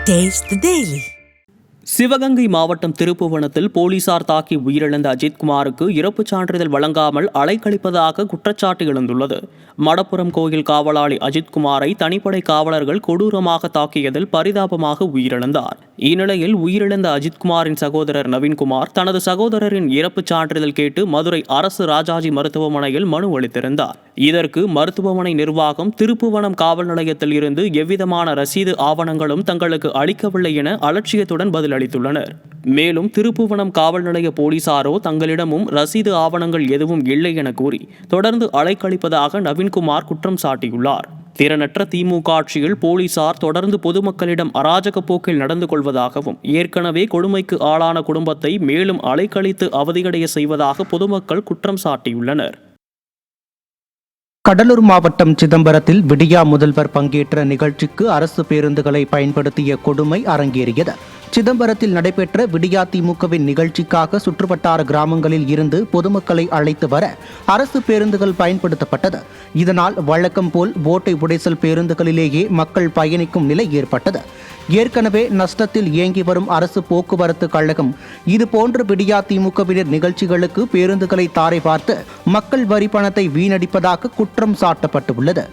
Taste the Daily. Sivaganga மாவட்டம் திருப்புவனத்தில் போலீசார் தாக்கி உயிரிழந்த அஜித்குமாருக்கு இறப்புச் சான்றிதழ் வழங்காமல் அலைக்கழிப்பதாக குற்றச்சாட்டு எழுந்துள்ளது. மடப்புரம் கோயில் காவலாளி அஜித்குமாரை தனிப்படை காவலர்கள் கொடூரமாக தாக்கியதில் பரிதாபமாக உயிரிழந்தார். இந்நிலையில் உயிரிழந்த அஜித்குமாரின் சகோதரர் நவீன்குமார் தனது சகோதரரின் இறப்புச் சான்றிதழ் கேட்டு மதுரை அரசு ராஜாஜி மருத்துவமனையில் மனு அளித்திருந்தார். இதற்கு மருத்துவமனை நிர்வாகம் திருப்புவனம் காவல் நிலையத்தில் இருந்து எவ்விதமான ரசீது ஆவணங்களும் தங்களுக்கு அளிக்கவில்லை என அலட்சியத்துடன் பதிலளித்துள்ளனர். மேலும் திருப்புவனம் காவல் நிலைய போலீசாரோ தங்களிடமும் ரசீது ஆவணங்கள் எதுவும் இல்லை என கூறி தொடர்ந்து அலைக்கழிப்பதாக நவீன்குமார் குற்றம் சாட்டியுள்ளார். திறனற்ற திமுக ஆட்சியில் போலீசார் தொடர்ந்து பொதுமக்களிடம் அராஜக போக்கில் நடந்து கொள்வதாகவும் ஏற்கனவே கொடுமைக்கு ஆளான குடும்பத்தை மேலும் அலைக்கழித்து அவதியடைய செய்வதாக பொதுமக்கள் குற்றம் சாட்டியுள்ளனர். கடலூர் மாவட்டம் சிதம்பரத்தில் விடியா முதல்வர் பங்கேற்ற நிகழ்ச்சிக்கு அரசு பேருந்துகளை பயன்படுத்திய கொடுமை அரங்கேறியது. சிதம்பரத்தில் நடைபெற்ற விடியா திமுகவின் நிகழ்ச்சிக்காக சுற்றுவட்டார கிராமங்களில் இருந்து பொதுமக்களை அழைத்து வர அரசு பேருந்துகள் பயன்படுத்தப்பட்டது. இதனால் வழக்கம் போல் ஓட்டை உடைசல் பேருந்துகளிலேயே மக்கள் பயணிக்கும் நிலை ஏற்பட்டது. ஏற்கனவே நஷ்டத்தில் இயங்கி வரும் அரசு போக்குவரத்து கழகம் இதுபோன்ற விடியா திமுகவினர் நிகழ்ச்சிகளுக்கு பேருந்துகளை தாரை பார்த்து மக்கள் வரி பணத்தை வீணடிப்பதாக குற்றம் சாட்டப்பட்டுள்ளது.